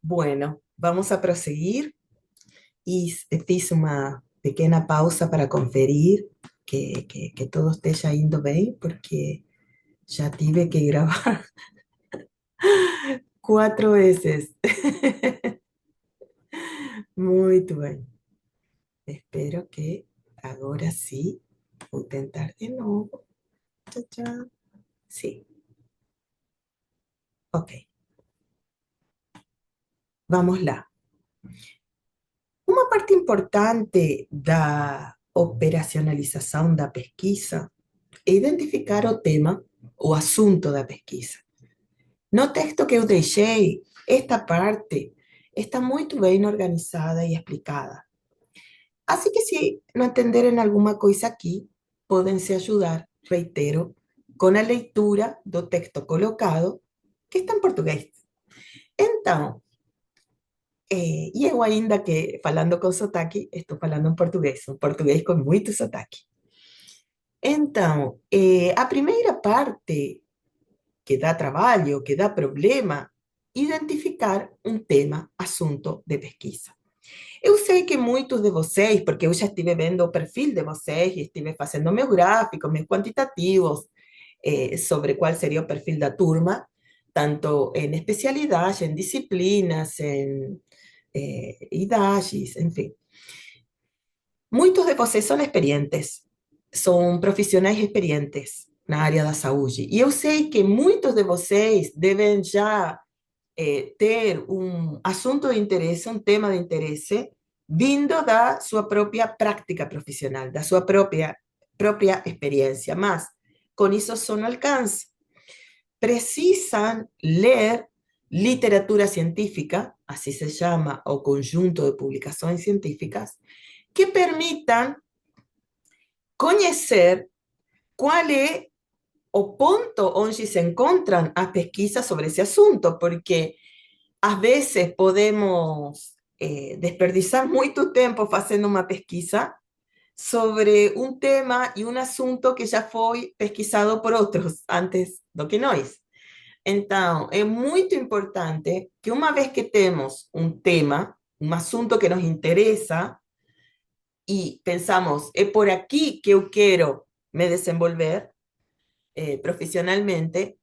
Bueno, vamos a prosseguir e fiz uma pequena pausa para conferir que tudo esteja indo bem, porque já tive que gravar 4 vezes. Muito bem. Espero que agora sim vou tentar de novo. Tchau, tchau. Sim, ok. Vamos lá. Uma parte importante da operacionalização da pesquisa é identificar o tema, o assunto da pesquisa. No texto que eu deixei, esta parte está muito bem organizada e explicada. Assim que se não entenderem alguma coisa aqui, podem se ajudar, reitero, com a leitura do texto colocado, que está em português. Então, e eu ainda que falando com sotaque, estou falando em português, um português com muito sotaque. Então, a primeira parte que dá trabalho, que dá problema, identificar um tema, assunto de pesquisa. Eu sei que muitos de vocês, porque eu já estive vendo o perfil de vocês e estive fazendo meus gráficos, meus quantitativos, sobre qual seria o perfil da turma, tanto em especialidade, em disciplinas, em idades, enfim. Muitos de vocês são experientes, são profissionais experientes na área da saúde. E eu sei que muitos de vocês devem já ter um assunto de interesse, um tema de interesse, vindo da sua própria prática profissional, da sua própria experiência. Mas com isso só não alcança. Precisam ler literatura científica, assim se chama o conjunto de publicações científicas, que permitam conhecer qual é o ponto onde se encontram as pesquisas sobre esse assunto, porque às vezes podemos desperdiçar muito tempo fazendo uma pesquisa sobre um tema e um assunto que já foi pesquisado por outros antes do que nós. Então, é muito importante que uma vez que temos um tema, um assunto que nos interessa e pensamos, é por aqui que eu quero me desenvolver profissionalmente,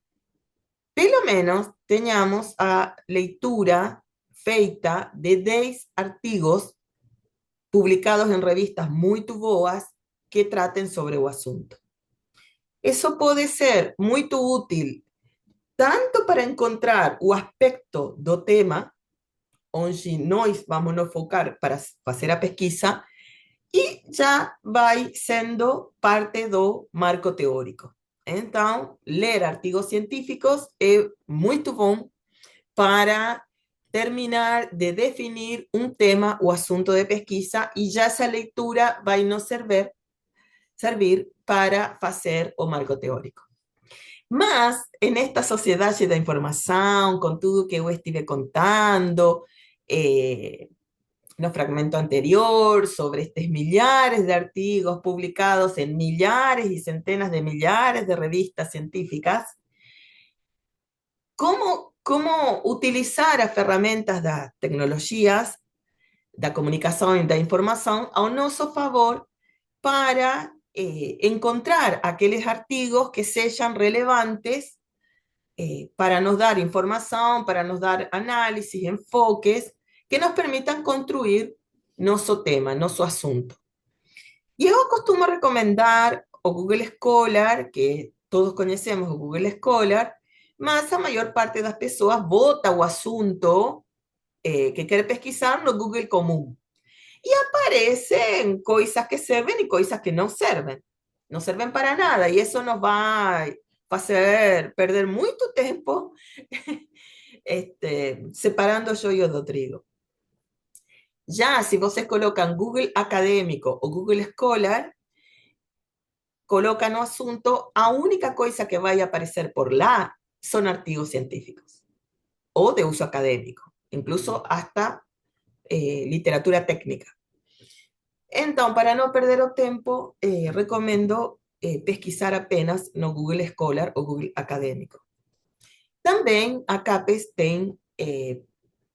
pelo menos tenhamos a leitura feita de 10 artigos publicados em revistas muito boas que tratem sobre o assunto. Isso pode ser muito útil tanto para encontrar o aspecto do tema onde nós vamos nos focar para fazer a pesquisa e já vai sendo parte do marco teórico. Então, ler artigos científicos é muito bom para terminar de definir um tema ou assunto de pesquisa e já essa leitura vai nos servir para fazer o marco teórico. Mas, nesta sociedade da informação, com tudo que eu estive contando, no fragmento anterior, sobre estos millares de artigos publicados en millares y centenas de millares de revistas científicas, como utilizar as ferramentas das tecnologias, da comunicação e da informação ao nosso favor para encontrar aqueles artigos que sejam relevantes para nos dar informação, para nos dar análisis, enfoques que nos permitan construir nosso tema, nosso assunto. E eu costumo recomendar o Google Scholar, que todos conhecemos o Google Scholar, mas a maior parte das pessoas bota o assunto que quer pesquisar no Google comum. E aparecem coisas que servem e coisas que não servem. Não servem para nada. E isso nos vai fazer perder muito tempo separando o joio do trigo. Já se vocês colocam Google Acadêmico ou Google Scholar, coloca no assunto, a única coisa que vai aparecer por lá são artigos científicos ou de uso acadêmico, incluso hasta literatura técnica. Então, para não perder o tempo, recomendo pesquisar apenas no Google Scholar ou Google Acadêmico. Também a CAPES tem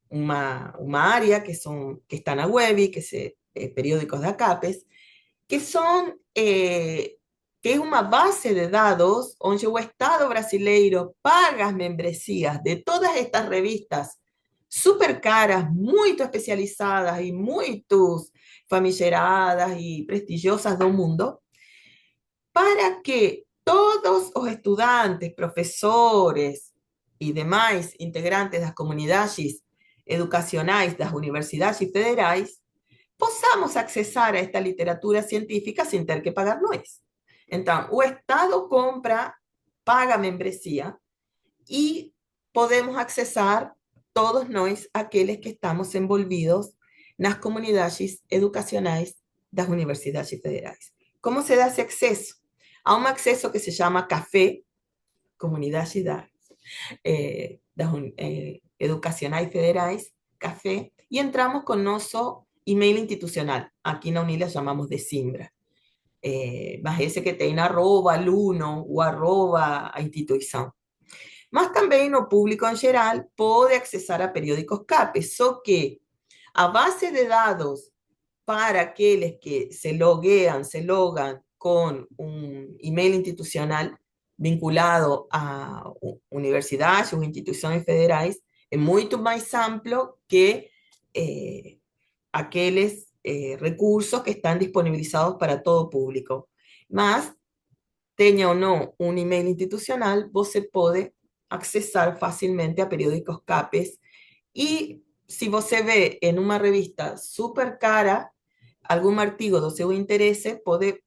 uma área que está na web, que se periódicos da CAPES, que são que é uma base de dados onde o Estado brasileiro paga as membrecias de todas estas revistas super caras, muito especializadas e muito famigeradas e prestigiosas do mundo, para que todos os estudantes, professores e demais integrantes das comunidades educacionais das universidades federais possamos acessar a esta literatura científica sem ter que pagar nós. Então, o Estado compra, paga a membresia e podemos acessar todos nós, aqueles que estamos envolvidos nas comunidades educacionais das universidades federais. Como se dá esse acesso? Há um acesso que se chama CAFE, Comunidades das Educacionais Federais, CAFE, e entramos com nosso e-mail institucional. Aqui na Unila chamamos de Simbra. Mas esse que tem arroba aluno ou arroba a instituição. Mas também no público em geral pode acessar a periódicos CAPES, só que a base de dados para aqueles que se logan con un email institucional vinculado a universidades ou instituições federais, é muito mais amplo que aqueles recursos que están disponibilizados para todo público. Mas, tenha ou não um e-mail institucional, você pode acessar facilmente a periódicos CAPES e se você vê em uma revista super cara algum artigo do seu interesse, pode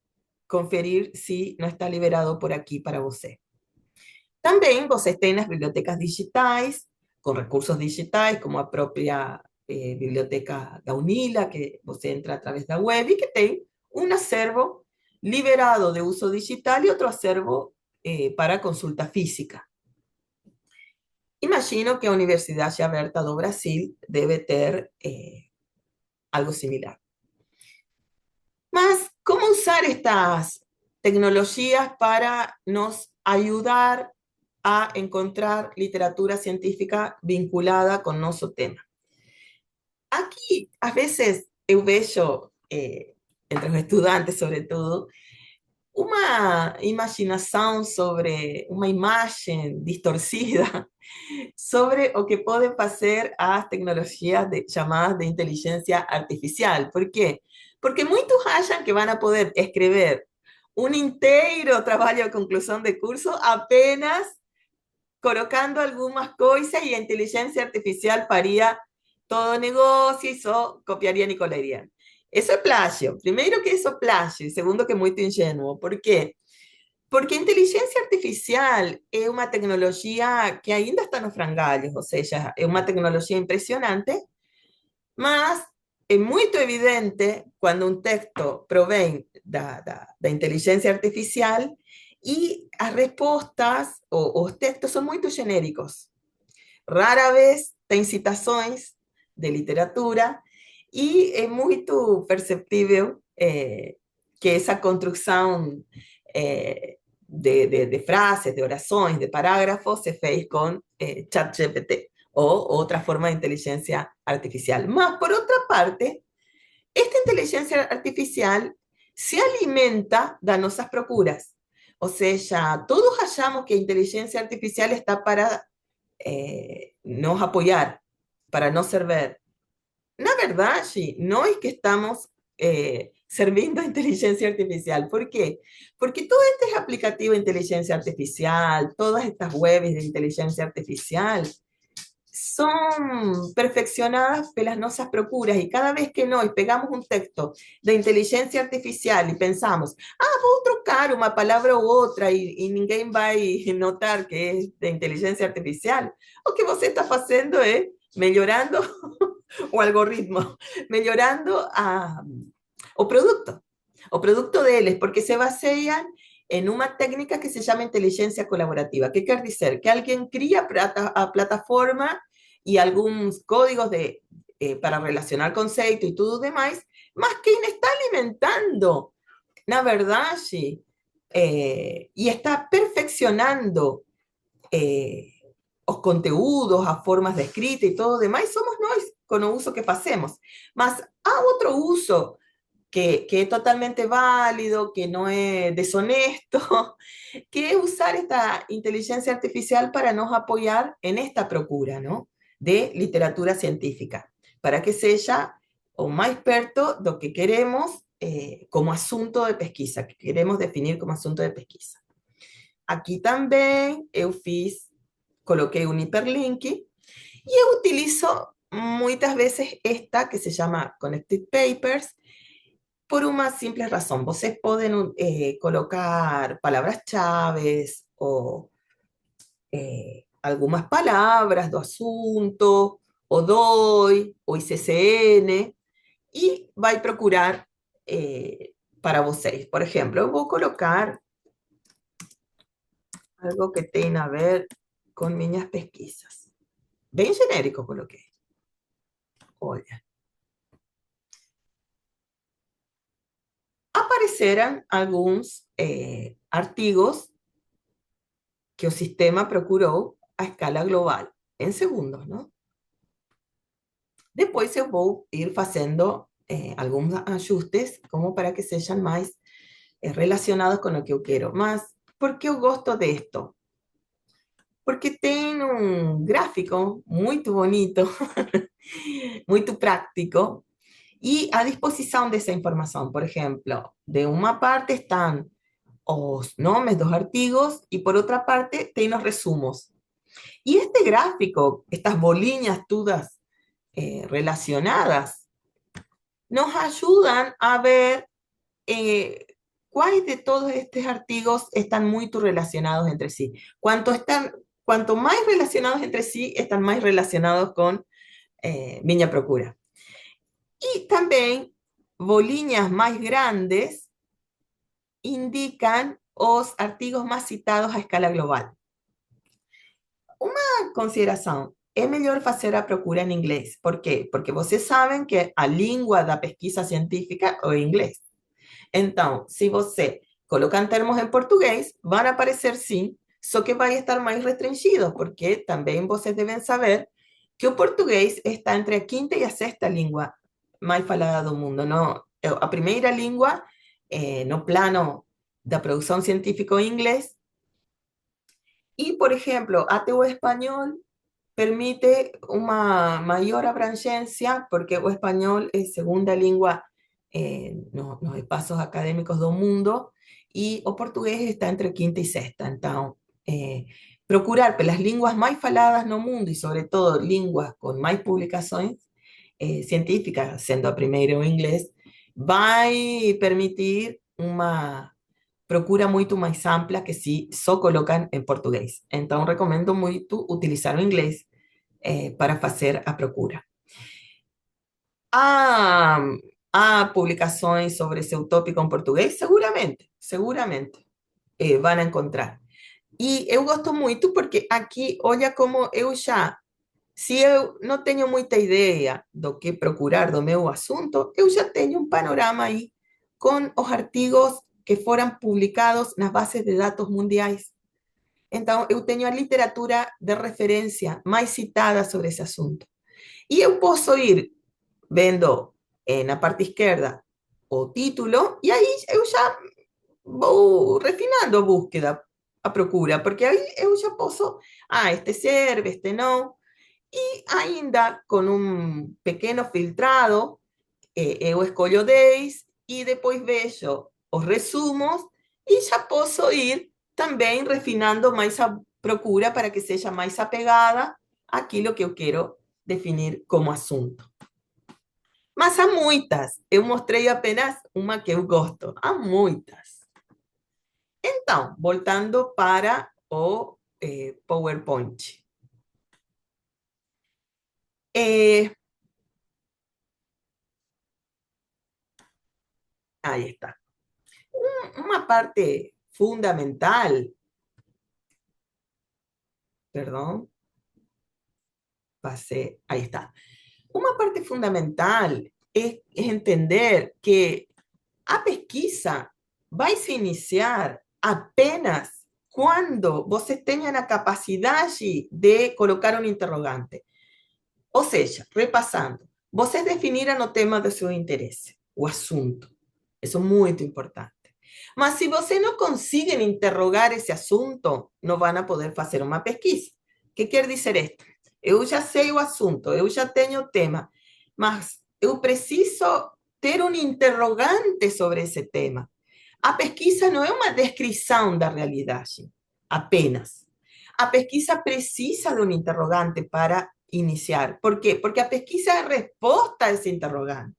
conferir se não está liberado por aqui para você. Também vocês têm as bibliotecas digitais, com recursos digitais, como a própria biblioteca da Unila, que você entra através da web e que tem um acervo liberado de uso digital e outro acervo para consulta física. Imagino que a Universidade Aberta do Brasil deve ter algo similar. Mas, ¿cómo usar estas tecnologías para nos ayudar a encontrar literatura científica vinculada con nuestro tema? Aquí, a veces, eu vejo, entre os estudantes, sobretudo, uma imaginação sobre, uma imagem distorcida sobre o que podem fazer as tecnologias chamadas de inteligência artificial. ¿Por quê? Porque muitos acham que vão a poder escrever um inteiro trabalho de conclusão de curso apenas colocando algumas coisas e a inteligência artificial faria todo o negócio e só copiaria e colaria. Isso é plágio. Primeiro que isso é plágio, e segundo que é muito ingênuo. Por quê? Porque a inteligência artificial é uma tecnologia que ainda está nos frangalhos, ou seja, é uma tecnologia impressionante, mas é muito evidente quando um texto provém da inteligência artificial e as respostas, os textos são muito genéricos. Rara vez tem citações de literatura e é muito perceptível que essa construção de frases, de orações, de parágrafos se fez com ChatGPT ou outra forma de inteligência artificial. Mas, por outra parte, esta inteligência artificial se alimenta das nossas procuras. Ou seja, todos achamos que a inteligência artificial está para nos apoiar, para nos servir. Na verdade, nós que estamos servindo a inteligência artificial. ¿Por quê? Porque todos estes aplicativos de inteligência artificial, todas estas webs de inteligência artificial, são perfeccionadas pelas nossas procuras e cada vez que nós pegamos um texto de inteligência artificial e pensamos, vou trocar uma palavra ou outra e ninguém vai notar que é de inteligência artificial, o que você está fazendo é melhorando o algoritmo, melhorando o producto deles, porque se basean en una técnica que se llama inteligencia colaborativa. ¿Qué quiere decir? Que alguien cría a plataforma y algunos códigos para relacionar conceptos y todo demás, más quien está alimentando, na verdad, y está perfeccionando os conteúdos, as formas de escrita e todo demais, somos nós, con o uso que facemos. Mas há outro uso que es totalmente válido, que no es deshonesto, que es usar esta inteligencia artificial para nos apoyar en esta procura, ¿no? De literatura científica, para que sea o más experto do que queremos como asunto de pesquisa, que queremos definir como asunto de pesquisa. Aqui também eu fiz, coloquei un hiperlink y yo utilizo muchas veces esta que se llama Connected Papers por una simple razón. Vocês pueden colocar palabras chaves o algunas palabras do asunto, o DOI, o ICCN, y va a procurar para vocês. Por ejemplo, voy a colocar algo que tenga a ver con minhas pesquisas. Bem genérico coloquei. Olha. Aparecerán algunos artigos que el sistema procuró a escala global, en segundos, ¿no? Después eu vou ir haciendo algunos ajustes como para que sean más relacionados con lo que yo quiero. Mas, ¿por qué eu gosto de esto? Porque tem un gráfico muy bonito, muy práctico, y a disposición de esa información. Por ejemplo, de una parte están os nombres dos artigos y por otra parte tem los resumos. Y este gráfico, estas boliñas todas relacionadas, nos ayudan a ver cuáles de todos estos artigos están muy relacionados entre sí. Cuanto más relacionados entre sí, están más relacionados con Miña Procura. Y también boliñas más grandes indican os artigos más citados a escala global. Uma consideração, é melhor fazer a procura em inglês. Por quê? Porque vocês sabem que a língua da pesquisa científica é o inglês. Então, se você colocar termos em português, vão aparecer sim, só que vai estar mais restringido, porque também vocês devem saber que o português está entre a quinta e a sexta língua mais falada do mundo. Não, a primeira língua, no plano da produção científica, é o inglês. Y, por ejemplo, ATO español permite una mayor abrangência, porque o español es segunda lengua nos espacios académicos del mundo, y o portugués está entre quinta y sexta. Entonces, procurar las lenguas más faladas no mundo, y sobre todo lenguas con más publicaciones científicas, siendo a primeira o inglés, va a permitir una procura muito mais ampla que si só colocan en portugués. Entonces, recomendo muito utilizar o inglés para hacer a procura. Há publicações sobre seu tópico em português? Seguramente van a encontrar. E eu gosto muito porque aqui, olha como eu já, se eu não tenho muita ideia do que procurar do meu assunto, eu já tenho um panorama aí com os artigos que foram publicados nas bases de dados mundiais. Então, eu tenho a literatura de referência mais citada sobre esse assunto. E eu posso ir vendo na parte esquerda o título, e aí eu já vou refinando a búsqueda, a procura, porque aí eu já posso, este serve, este não, e ainda com um pequeno filtrado, eu escolho 10 e depois vejo os resumos e já posso ir também refinando mais a procura para que seja mais apegada àquilo que eu quero definir como assunto. Mas há muitas. Eu mostrei apenas uma que eu gosto. Há muitas. Então, voltando para o PowerPoint. Ahí está. Una parte fundamental, perdón, pasé, ahí está. Uma parte fundamental é entender que a pesquisa vai se iniciar apenas quando você tenha a capacidade de colocar um interrogante. Ou seja, repassando, vocês definiram o tema do seu interesse, o assunto. Isso é muito importante. Mas se você não conseguem interrogar esse assunto, não vão poder fazer uma pesquisa. O que quer dizer isto? Eu já sei o assunto, eu já tenho o tema, mas eu preciso ter um interrogante sobre esse tema. A pesquisa não é uma descrição da realidade, apenas. A pesquisa precisa de um interrogante para iniciar. Por quê? Porque a pesquisa é a resposta a esse interrogante.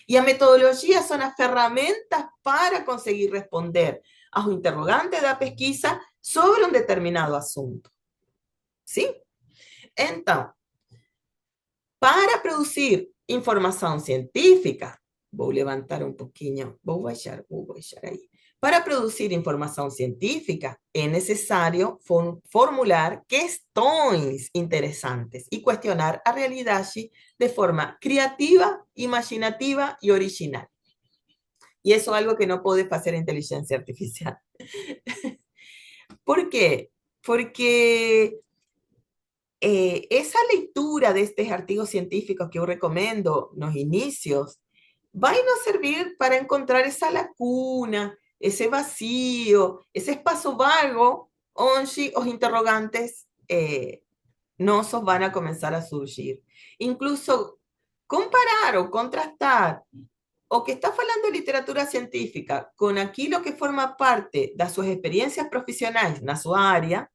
E a metodologia são as ferramentas para conseguir responder aos interrogantes da pesquisa sobre um determinado assunto. Sim? Então, para producir informação científica, vou levantar um pouquinho, vou baixar aí. Para producir informação científica, é necessário formular questões interessantes e questionar a realidade de forma criativa, imaginativa e original. E isso é algo que não pode fazer a inteligência artificial. ¿Por quê? Porque esa lectura de estos artigos científicos que yo recomiendo en los inicios va a nos servir para encontrar esa lacuna, ese vacío, ese espacio vago onde los interrogantes nosos van a comenzar a surgir. Incluso comparar o contrastar o que está falando literatura científica con aquilo que forma parte de sus experiencias profesionales en su área,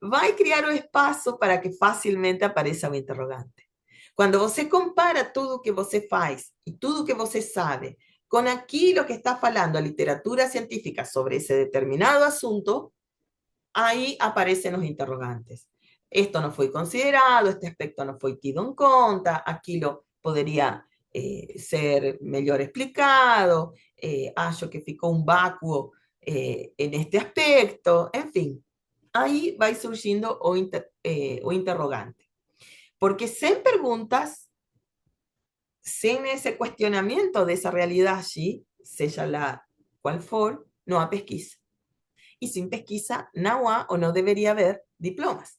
vai criar o espaço para que facilmente apareça o interrogante. Quando você compara tudo que você faz e tudo que você sabe com aquilo que está falando a literatura científica sobre esse determinado assunto, aí aparecem os interrogantes. Esto não foi considerado, este aspecto não foi tido em conta, aquilo poderia ser melhor explicado, acho que ficou um vácuo neste aspecto, enfim. Aí vai surgindo o interrogante. Porque sem perguntas, sem esse questionamento dessa realidade, seja lá qual for, não há pesquisa. E sem pesquisa não há ou não deveria haver diplomas.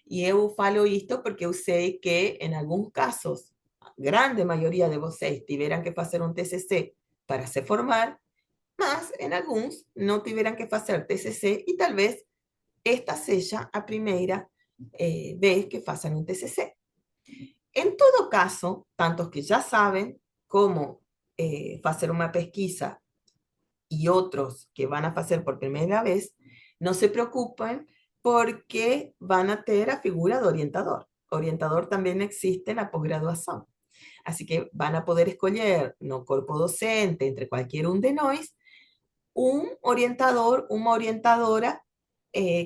E eu falo isto porque eu sei que, em alguns casos, a grande maioria de vocês tiveram que fazer um TCC para se formar, mas em alguns não tiveram que fazer TCC e talvez esta seja a primeira vez que façam um TCC. Em todo caso, tantos que já sabem como fazer uma pesquisa e outros que vão a fazer por primeira vez, não se preocupem porque vão a ter a figura do orientador. Orientador também existe na pós-graduação. Así que van a poder escolher no corpo docente, entre qualquer um de nós, um orientador, uma orientadora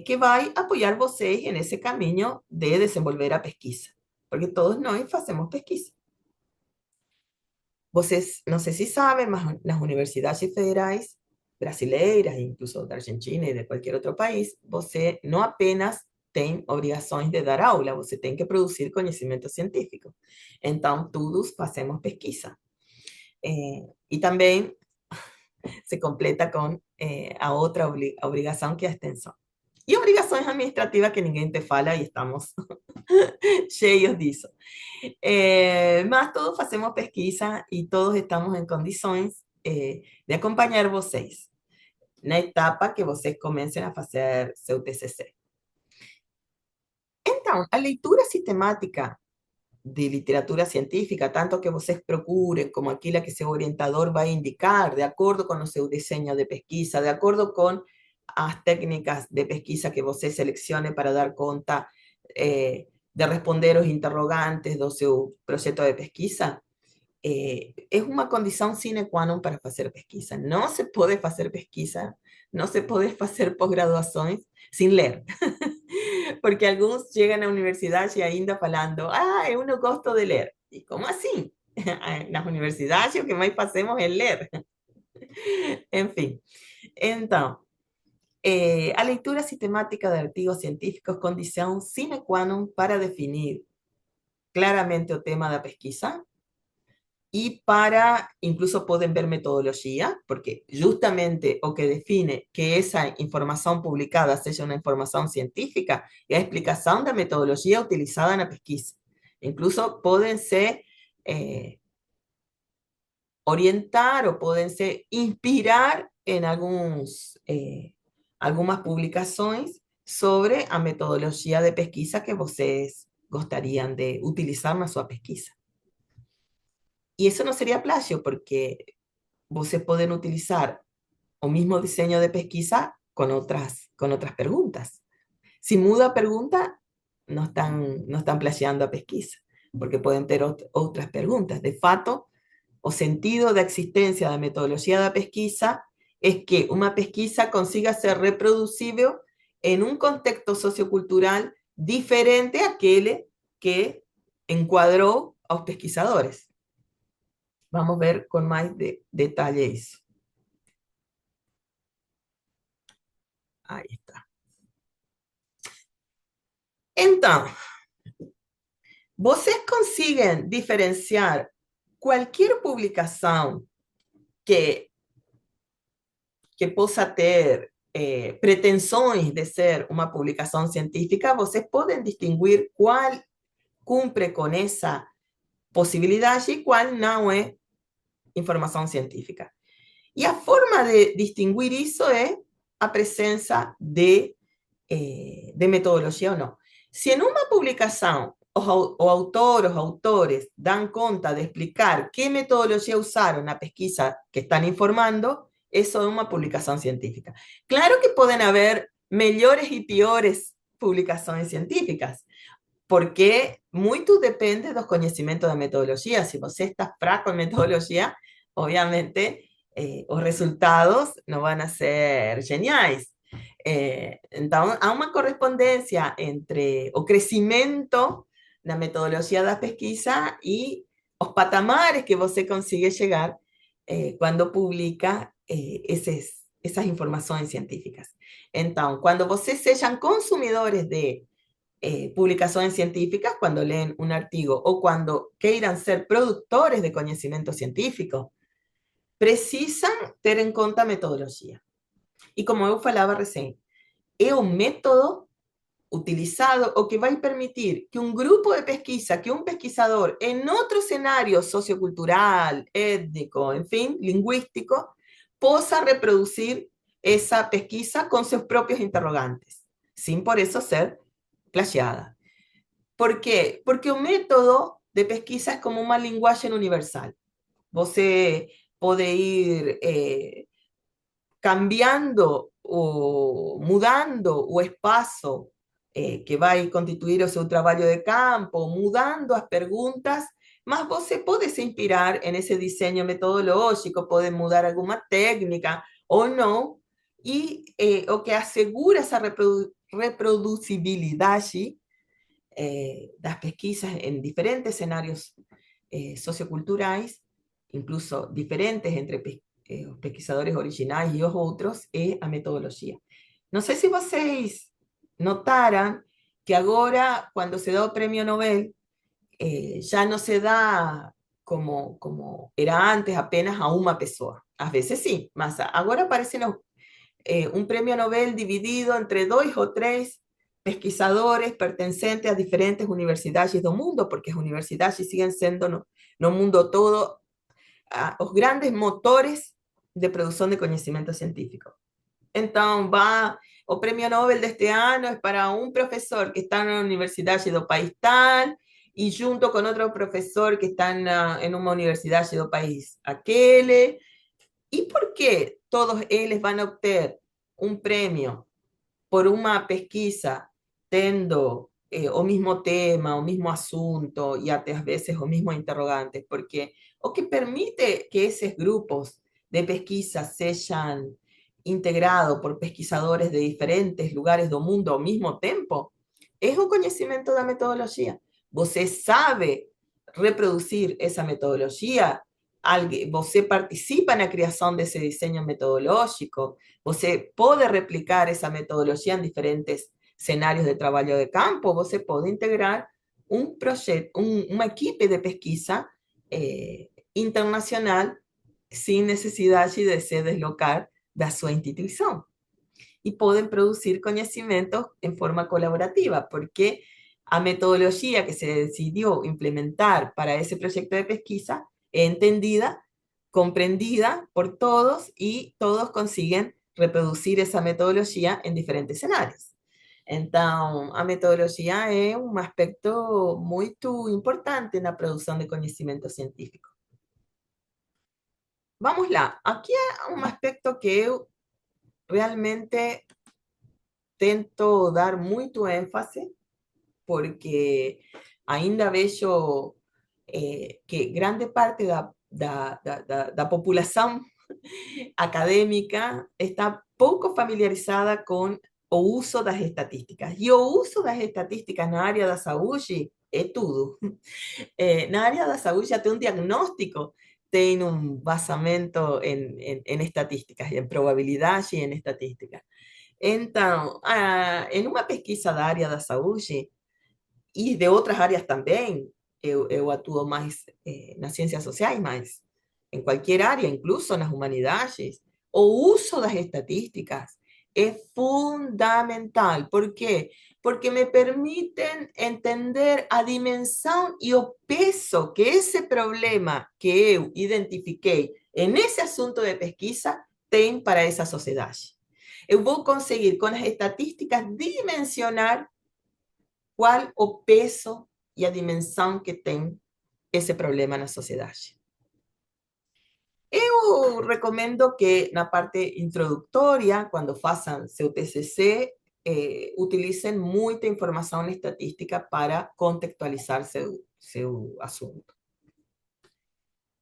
que vai apoiar vocês nesse caminho de desenvolver a pesquisa, porque todos nós fazemos pesquisa. Vocês, não sei se sabem, mas nas universidades federais brasileiras, incluso da Argentina e de qualquer outro país, você não apenas tem obrigações de dar aula, você tem que produzir conhecimento científico. Então, todos fazemos pesquisa. E também se completa com a outra obrigação, que é a extensão. E obrigações administrativas que ninguém te fala e estamos cheios disso. Mas todos fazemos pesquisa e todos estamos em condições de acompanhar vocês na etapa que vocês comecem a fazer seu TCC. Então, a leitura sistemática de literatura científica, tanto que vocês procurem como aquela que seu orientador vai indicar, de acordo com o seu desenho de pesquisa, de acordo com as técnicas de pesquisa que você selecione para dar conta de responder os interrogantes do seu projeto de pesquisa, é uma condição sine qua non para fazer pesquisa. Não se pode fazer pesquisa, não se pode fazer pós-graduações sem ler. Porque alguns chegam à universidade ainda falando, eu não gosto de ler. E como assim? Nas universidades o que mais fazemos é ler. Enfim, então, a leitura sistemática de artigos científicos é condição sine qua non para definir claramente o tema da pesquisa y para, incluso pueden ver metodología, porque justamente o que define que esa información publicada sea una información científica es la explicación de metodología utilizada en la pesquisa. Incluso podense orientar o podense inspirar em algumas publicações sobre a metodologia de pesquisa que vocês gostariam de utilizar na sua pesquisa. E isso não seria plágio, porque vocês podem utilizar o mismo diseño de pesquisa con otras preguntas. Si muda a pregunta, no están plagiando a pesquisa, porque pueden ter otras preguntas. De fato, o sentido de existencia da metodologia da pesquisa es que una pesquisa consiga ser reproducible en un contexto sociocultural diferente a aquel que encuadró a los pesquisadores. Vamos a ver con más detalle eso. Ahí está. Então, vocês conseguem diferenciar qualquer publicação que possa ter pretensões de ser uma publicação científica? Vocês podem distinguir qual cumpre com essa possibilidade e qual não é informação científica. E a forma de distinguir isso é a presença de metodologia ou não. Se em uma publicação o autor, os autores dan conta de explicar qué metodología usaron na pesquisa que están informando, eso es una publicación científica. Claro que pueden haber mejores y peores publicaciones científicas, porque muito depende dos conhecimentos da metodologia. Se você está fraco en metodología, obviamente os resultados no van a ser geniais. Então, há uma correspondência entre o crescimento na metodologia da pesquisa e os patamares que você consigue chegar quando publica essas informações científicas. Então, quando vocês sejam consumidores de publicaciones científicas, cuando leen un artículo o cuando quieran ser productores de conocimiento científico, precisan ter en cuenta metodología. Y como eu falaba recién, es un método utilizado o que va a permitir que un grupo de pesquisa, que un pesquisador en otro escenario sociocultural, étnico, en fin, lingüístico, pueda reproducir esa pesquisa con sus propios interrogantes, sin por eso ser plagiada. ¿Por qué? Porque un método de pesquisa es como una linguagem universal. Você pode ir cambiando o mudando o espaço que vai constituir o seu trabalho de campo, mudando as perguntas, mas você pode se inspirar nesse desenho metodológico, pode mudar alguma técnica ou não, e o que assegura essa reproducibilidade das pesquisas en diferentes escenarios socioculturales, incluso diferentes entre os pesquisadores originais e os outros, é a metodologia. Não sei se vocês notaram que agora, quando se dá o prêmio Nobel, já não se dá como era antes apenas a uma pessoa. Às vezes sim, mas agora aparece un premio Nobel dividido entre 2 o 3 pesquisadores pertenecientes a diferentes universidades do mundo, porque as universidades siguen sendo no mundo todo os grandes motores de producción de conocimiento científico. Entonces, o premio Nobel de este año es para un profesor que está en una universidad do país tal, y junto con otro profesor que está en una universidad do país aquel. ¿Y por qué todos ellos van a obtener un premio por una pesquisa tendo o mismo tema, o mismo asunto y a veces o mismo interrogantes? Porque o que permite que esos grupos de pesquisa sean integrados por pesquisadores de diferentes lugares del mundo al mismo tiempo es un conocimiento de la metodología. Você sabe reproducir esa metodología, você participa na criação desse desenho metodológico, você pode replicar essa metodologia em diferentes cenários de trabalho de campo, você pode integrar um projeto, uma equipe de pesquisa internacional sem necessidade de se deslocar da sua instituição. E podem produzir conhecimentos em forma colaborativa, porque A metodología que se decidió implementar para ese proyecto de pesquisa es entendida, comprendida por todos y todos consiguen reproducir esa metodología en diferentes escenarios. Então, a metodologia é um aspecto muito importante na produção de conhecimento científico. Vamos lá, aqui é um aspecto que eu realmente tento dar muito ênfase, porque ainda vejo que grande parte da população acadêmica está pouco familiarizada com o uso das estatísticas. E o uso das estatísticas na área da saúde é tudo. Na área da saúde, até um diagnóstico tem um basamento em estatísticas, em probabilidade e em estatística. Então, em uma pesquisa da área da saúde, e de outras áreas também, eu atuo mais nas ciências sociais, mas em qualquer área, incluso nas humanidades, o uso das estatísticas é fundamental. Por quê? Porque me permitem entender a dimensão e o peso que esse problema que eu identifiquei nesse assunto de pesquisa tem para essa sociedade. Eu vou conseguir, com as estatísticas, dimensionar qual o peso e a dimensão que tem esse problema na sociedade. Eu recomendo que na parte introdutória, quando façam seu TCC, utilicem muita informação estatística para contextualizar seu assunto.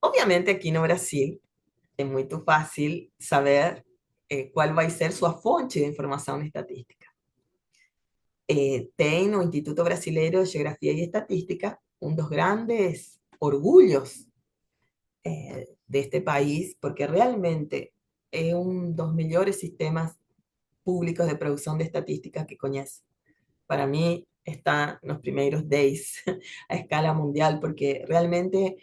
Obviamente, aqui no Brasil, é muito fácil saber qual vai ser sua fonte de informação estatística. Tem no Instituto Brasileiro de Geografia e Estatística um dos grandes orgulhos de este país, porque realmente es uno de los mejores sistemas públicos de producción de estadísticas que conozco. Para mí está en los primeros 10 a escala mundial, porque realmente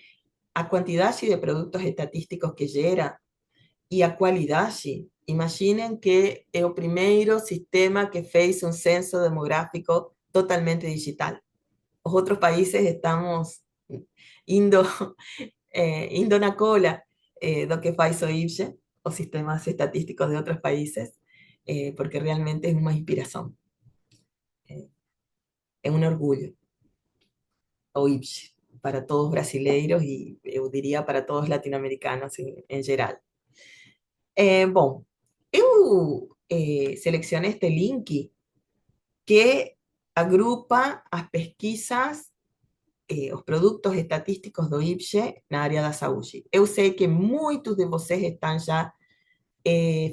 a cantidad de productos estatísticos que gera y a calidad, imaginen que es el primer sistema que fez un censo demográfico totalmente digital. Los otros países estamos indo indo na cola do que faz o IPSE, os sistemas estatísticos de outros países, porque realmente é uma inspiração. É um orgulho o IPSE para todos os brasileiros e eu diria para todos os latino-americanos em geral. Bom, eu selecionei este link que agrupa as pesquisas os produtos estatísticos do IPSE na área da saúde. Eu sei que muitos de vocês estão já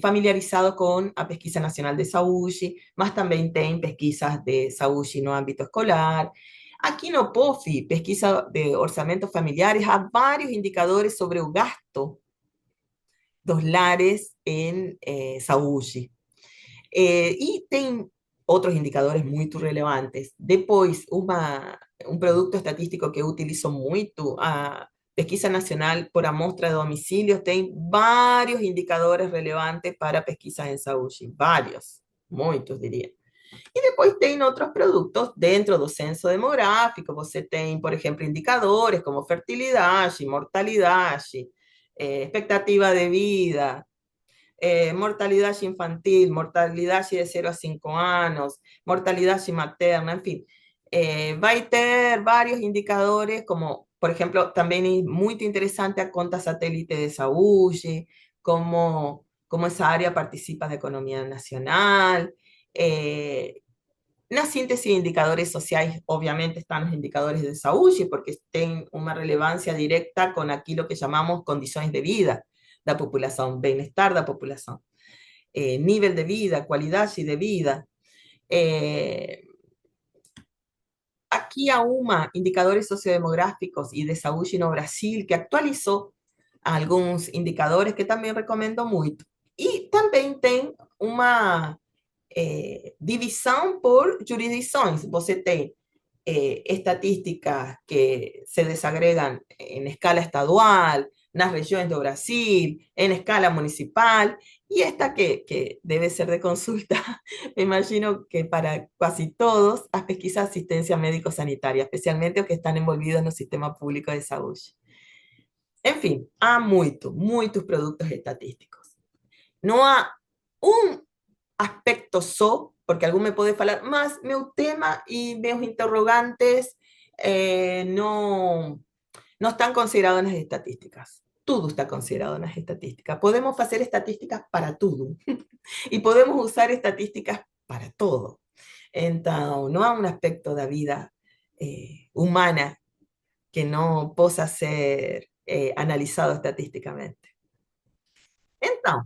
familiarizados com a Pesquisa Nacional de Saúde, mas também tem pesquisas de saúde no âmbito escolar. Aqui no POF, pesquisa de orçamentos familiares, há vários indicadores sobre o gasto dos lares em saúde. E tem outros indicadores muito relevantes. Depois, um produto estatístico que eu utilizo muito, a Pesquisa Nacional por Amostra de Domicílios, tem vários indicadores relevantes para pesquisas em saúde. Vários, muitos, diria. E depois tem outros produtos dentro do censo demográfico. Você tem, por exemplo, indicadores como fertilidade, mortalidade, expectativa de vida, mortalidade infantil, mortalidade de 0 a 5 anos, mortalidade materna, enfim. Vai ter vários indicadores, como, por exemplo, também é muito interessante a conta satélite de saúde, como essa área participa da economia nacional. Na síntese de indicadores sociais, obviamente, estão os indicadores de saúde, porque têm uma relevância direta com aquilo que chamamos condições de vida da população, bem-estar da população, nível de vida, qualidade de vida. Aqui há indicadores sociodemográficos e de saúde no Brasil, que atualizou alguns indicadores que também recomendo muito. E também tem uma divisão por jurisdições. Você tem estatísticas que se desagregan en escala estadual, nas regiões do Brasil, en escala municipal, y esta que debe ser de consulta, me imagino que para casi todos, las pesquisas de asistencia médico-sanitaria, especialmente los que están envolvidos en el sistema público de salud. Enfim, há muitos produtos estatísticos. Não há um aspecto só, porque algum me pode falar, mas meu tema e meus interrogantes não estão considerados nas estatísticas. Tudo está considerado nas estatísticas. Podemos fazer estatísticas para tudo e podemos usar estatísticas para todo. Então, não há um aspecto da vida humana que não possa ser analisado estatisticamente. Então,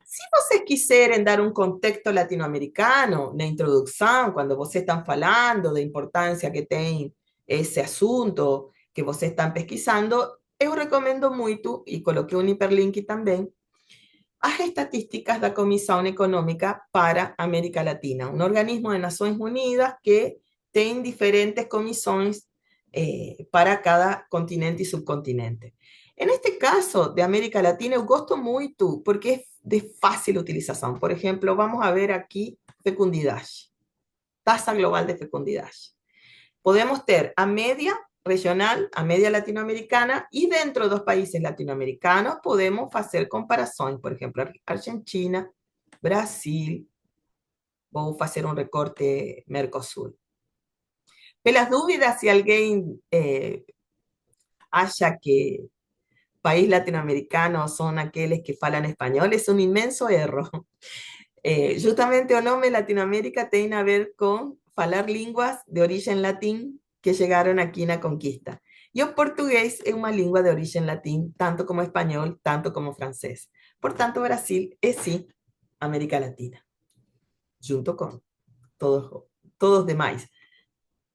se vocês quiserem dar um contexto latino-americano na introdução, quando vocês estão falando da importância que tem esse assunto que vocês estão pesquisando, eu recomendo muito, e coloquei um hiperlink também, as estatísticas da Comissão Econômica para a América Latina, um organismo das Nações Unidas que tem diferentes comissões para cada continente e subcontinente. En este caso de América Latina, eu gosto muito porque es de fácil utilización. Por ejemplo, vamos a ver aquí fecundidad, tasa global de fecundidad. Podemos tener a media regional, a media latinoamericana, y dentro de dos países latinoamericanos podemos hacer comparaciones. Por ejemplo, Argentina, Brasil, vou fazer un recorte Mercosur. Pelas dúvidas, si alguien acha que país latinoamericano son aquellos que falan español, es un inmenso error. Justamente o nome Latinoamérica tiene a ver con falar línguas de origen latín que llegaron aquí en la conquista. Y el portugués es una lengua de origen latín, tanto como español, tanto como francés. Por tanto, Brasil es sí América Latina, junto con todos demás,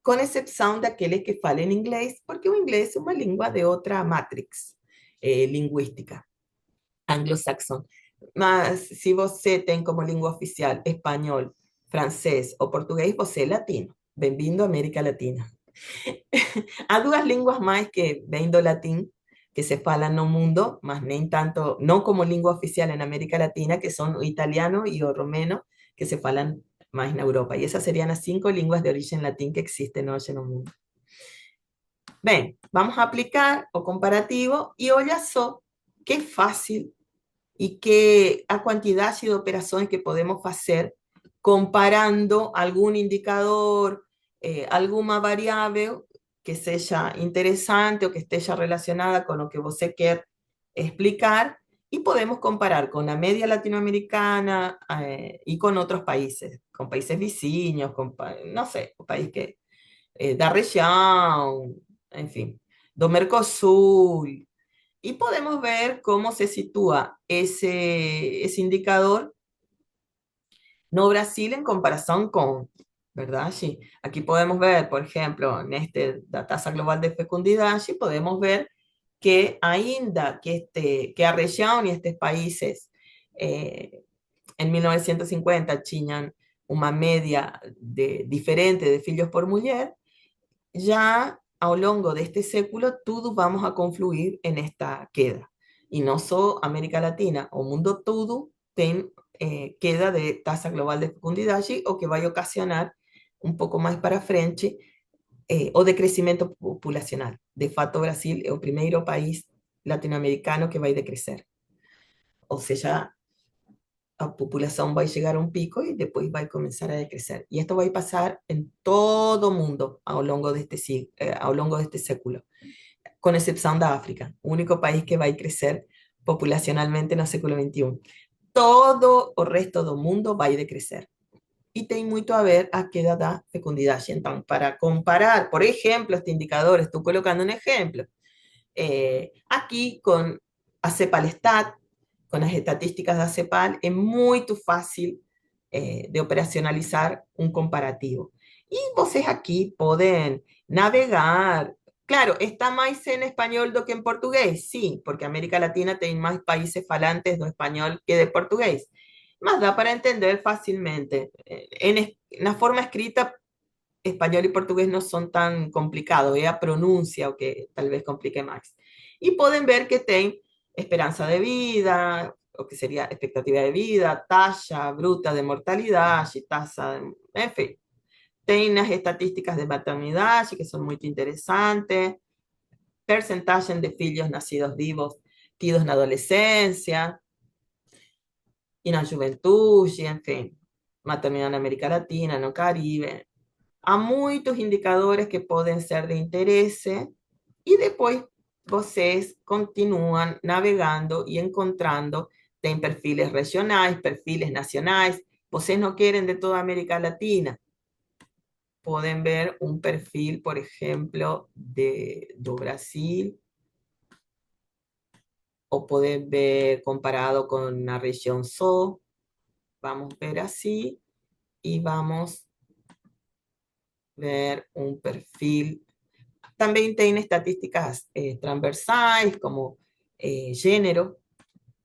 con excepción de aquellos que falen inglés, porque el inglés es una lengua de otra matrix lingüística, anglo-saxón. Mas se você tem como língua oficial espanhol, francês ou português, você é latino. Bem-vindo à América Latina. Há duas línguas mais que vêm do latim, que se falam no mundo, mas nem tanto, não como língua oficial na América Latina, que são o italiano e o romeno, que se falam mais na Europa. E essas seriam as 5 línguas de origem latim que existem hoje no mundo. Bem, vamos a aplicar o comparativo e olha só que fácil y que a cantidad de operaciones que podemos hacer comparando algún indicador, alguna variable que sea interesante o que esté relacionada con lo que você quer explicar, y podemos comparar con la media latinoamericana y con otros países, con países vecinos, con, no sé, un país que da región, en fin, do Mercosul, y podemos ver cómo se sitúa ese indicador no Brasil en comparación con, ¿verdad? Sí. Aquí podemos ver, por ejemplo, en la tasa global de fecundidad, sí podemos ver que ainda que a región y estos países en 1950 tinham una media diferente de filhos por mujer, ya ao longo de este século, todos vamos a confluir en esta queda. Y no solo América Latina, o mundo todo tem queda de tasa global de fecundidad o que va a ocasionar un poco más para frente o de crecimiento populacional. De fato, Brasil es el primer país latinoamericano que va a decrecer. O sea, la población va a llegar a un pico y después va a comenzar a decrecer. Y esto va a pasar en todo el mundo a lo largo de este século, con excepción de África, el único país que va a crecer populacionalmente en el século XXI. Todo el resto del mundo va a decrecer. Y tiene mucho a ver a qué da fecundidad. Entonces, para comparar, por ejemplo, este indicador, estoy colocando un ejemplo, aquí con a Cepalstat, con las estadísticas de CEPAL, es muy fácil de operacionalizar un comparativo. Y vocês aquí pueden navegar. Claro, está más en español do que en portugués, sí, porque América Latina tiene más países falantes de español que de portugués. Más da para entender fácilmente. En la forma escrita español y português no son tan complicados, é a pronúncia o que tal vez complique mais. E podem ver que tem esperança de vida, o que seria expectativa de vida, taxa bruta de mortalidade, taxa, enfim. Tem as estatísticas de maternidade, que são muito interessantes, percentagem de filhos nascidos vivos tidos na adolescência e na juventude, enfim, maternidade na América Latina, no Caribe. Há muitos indicadores que podem ser de interesse e depois vocês continuam navegando e encontrando. Tem perfis regionais, perfis nacionais. Vocês não querem de toda a América Latina. Pueden ver un perfil, por ejemplo, do Brasil, o pueden ver comparado con la región sur. Vamos a ver así y vamos a ver un perfil. También tiene estadísticas transversales como género.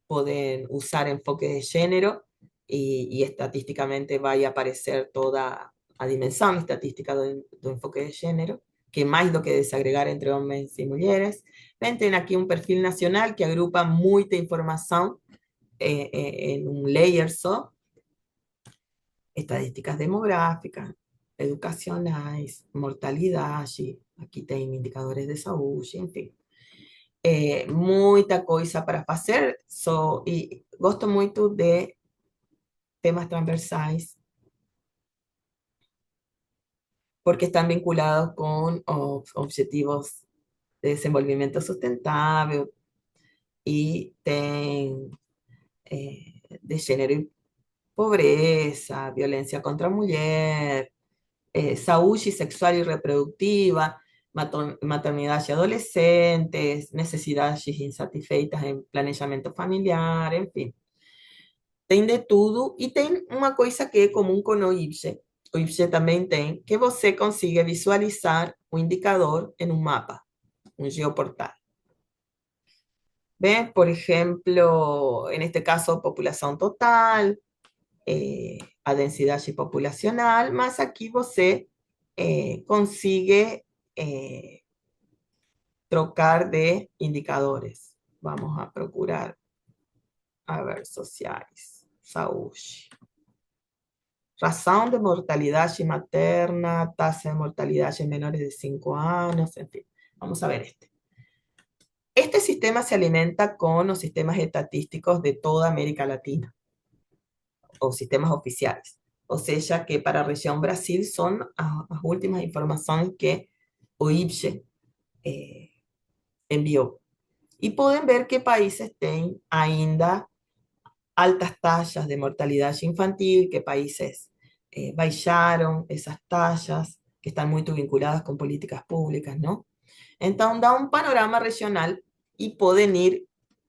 Pueden usar enfoque de género y estadísticamente va a aparecer toda a dimensão estatística do enfoque de género, que mais do que desagregar entre homens e mulheres. Ven, tem aqui um perfil nacional que agrupa muita informação em um layer só, estadísticas demográficas, educacionais, mortalidade, aqui tem indicadores de saúde, enfim. Muita coisa para fazer, e gosto muito de temas transversais, porque están vinculados con objetivos de desenvolvimiento sustentable y de género y pobreza, violencia contra mujer, salud sexual y reproductiva, maternidad y adolescentes, necesidades insatisfeitas en planeamiento familiar, en fin. Tem de tudo e tem uma coisa que é comum com o IPSE. O IPSE também tem que você consiga visualizar o indicador em um mapa, um geoportal. ¿Ves? Por ejemplo, en este caso, população total, a densidade populacional, mas aqui você consigue trocar de indicadores. Vamos a procurar, a ver, sociais, saúde. Razón de mortalidad materna, tasa de mortalidad en menores de 5 años, en fin. Vamos a ver este. Este sistema se alimenta con los sistemas estadísticos de toda América Latina, o sistemas oficiales. O sea que para la región Brasil son las últimas informaciones que o IPSE envió. Y pueden ver qué países tienen ainda altas tasas de mortalidad infantil, qué países baixaron esas tasas, que están muy vinculadas con políticas públicas, ¿no? Entonces da un panorama regional y pueden ir,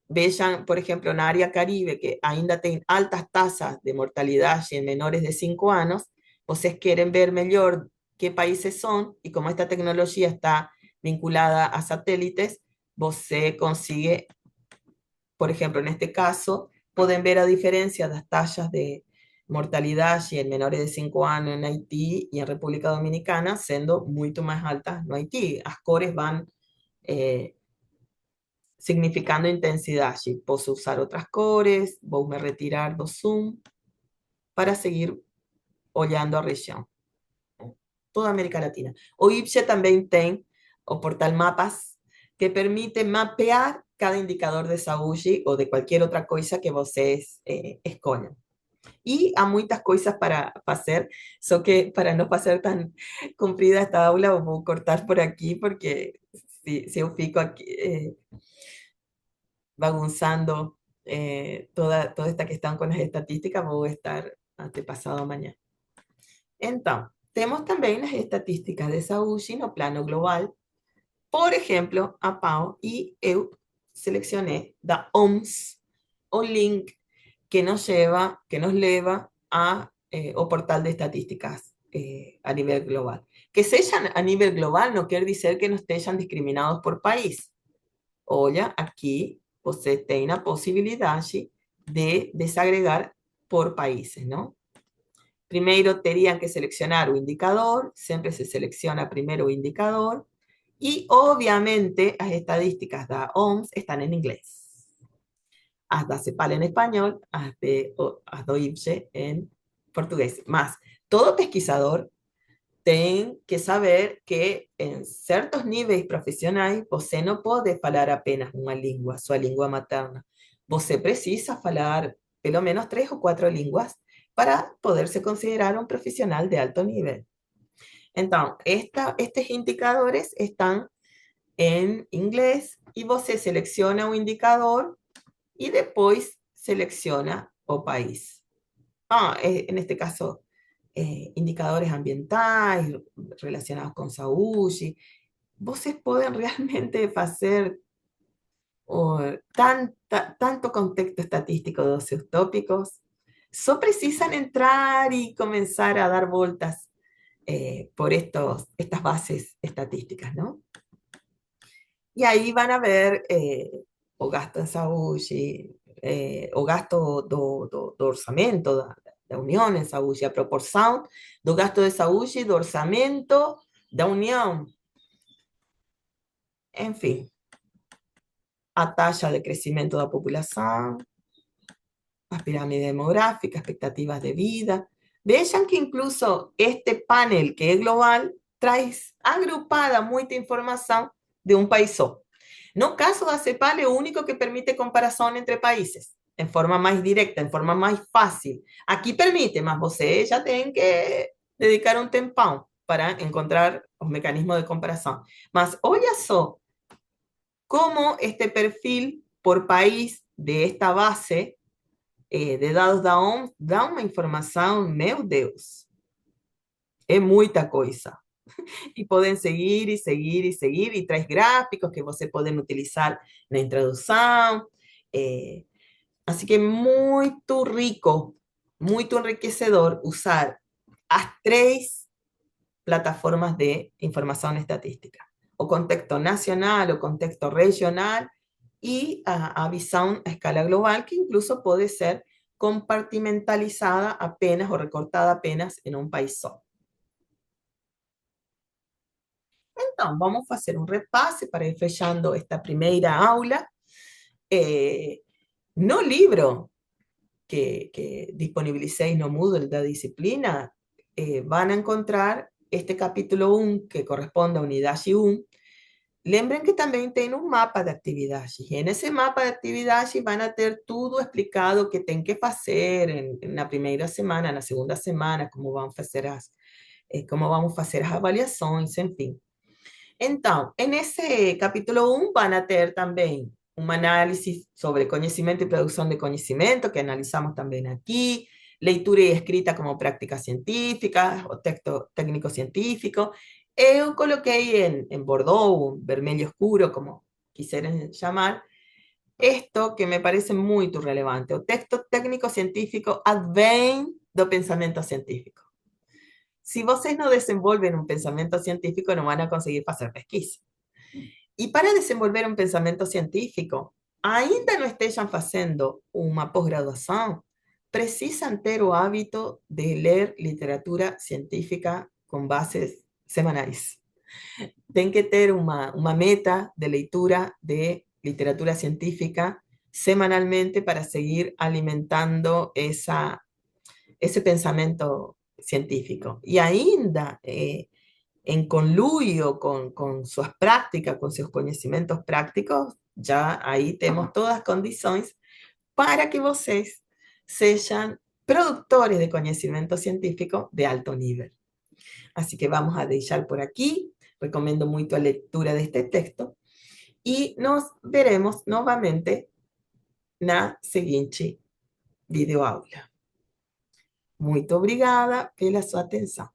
vean, por ejemplo, en área Caribe, que ainda tienen altas tasas de mortalidad en menores de 5 años, ustedes quieren ver mejor qué países son, y como esta tecnología está vinculada a satélites, você consigue, por ejemplo, en este caso, pueden ver a diferencia las tasas de mortalidad en menores de 5 años en Haití y en República Dominicana, siendo mucho más altas en Haití. Las cores van significando intensidad. Si puedo usar otras cores, voy a retirar do zoom para seguir olhando a región. Toda América Latina. O IPSE también tiene o portal mapas que permite mapear cada indicador de saúde ou de qualquer outra coisa que vocês escolham. E há muitas coisas para fazer, só que para não fazer tão comprida esta aula, eu vou cortar por aqui, porque se eu fico aqui bagunçando toda esta questão com as estatísticas, vou estar até passado amanhã. Então, temos também as estatísticas de saúde no plano global. Por ejemplo, a Pau y eu seleccioné da OMS un link que nos lleva a o portal de estadísticas a nivel global. Que sean a nivel global no quiere decir que no estén discriminados por país. Olha, aquí você tem a posibilidad de desagregar por países, ¿no? Primeiro teriam que selecionar o indicador, sempre se seleciona primeiro o indicador, e, obviamente, as estadísticas da OMS estão em inglês. As da CEPAL em espanhol, as do IPSE em português. Mas todo pesquisador tem que saber que em certos níveis profissionais você não pode falar apenas uma língua, sua língua materna. Você precisa falar pelo menos 3 ou 4 línguas para poder se considerar um profissional de alto nível. Então, estes indicadores estão em inglês e você seleciona o indicador e depois seleciona o país. En este caso, indicadores ambientais relacionados com saúde. Vocês podem realmente fazer tanto contexto estatístico dos seus tópicos. Só precisam entrar y comenzar a dar vueltas por estas bases estadísticas, ¿no? Y ahí van a ver o gasto de saúde, o gasto do orçamento da União em saúde, a proporção do gasto de saúde e do orçamento da União. Enfim, a taxa de crescimento da população, as pirâmides demográficas, expectativas de vida. Vean que incluso este panel, que es global, trae agrupada mucha información de un país só. No caso da CEPAL, es único que permite comparación entre países, en forma más directa, en forma más fácil. Aquí permite, mas você ya tienen que dedicar un tempão para encontrar los mecanismos de comparación. Mas olha só cómo este perfil por país de esta base de dados da OMS dá uma informação, meu Deus, é muita coisa. E podem seguir e seguir e seguir, e traz gráficos que você podem utilizar na introdução. Assim que é muito rico, muito enriquecedor usar as 3 plataformas de informação estatística. O contexto nacional, o contexto regional y a visión a escala global, que incluso puede ser compartimentalizada apenas o recortada apenas en un país só. Então, vamos fazer um repasse para ir fechando esta primeira aula. No livro que disponibilicei no Moodle da disciplina, van a encontrar este capítulo 1, que corresponde a unidade 1. Lembren que también tiene un mapa de actividades y en ese mapa de actividades van a tener todo explicado que tienen que hacer en la primera semana, en la segunda semana, cómo vamos a hacer las avaliaciones, en fin. Entonces, en ese capítulo 1 van a tener también un análisis sobre conocimiento y producción de conocimiento, que analizamos también aquí, lectura y escrita como práctica científica o texto técnico científico. Eu coloquei en bordou, vermelho escuro, como quisieran llamar, esto que me parece muy relevante. O texto técnico científico advém do pensamento científico. Si vocês no desenvolven un pensamiento científico, no van a conseguir hacer pesquisa. Y para desenvolver un pensamiento científico, ainda no estejam haciendo una posgraduación, precisan ter o hábito de leer literatura científica con bases semanales. Tienen que ter una meta de lectura de literatura científica semanalmente para seguir alimentando ese pensamiento científico. Y ainda, en conluio con sus prácticas, con sus conocimientos prácticos, ya ahí tenemos todas las condiciones para que vocês sean productores de conocimiento científico de alto nivel. Así que vamos a dejar por aquí. Recomiendo mucho la lectura de este texto y nos veremos nuevamente na seguinte videoaula. Muito obrigada pela sua atenção.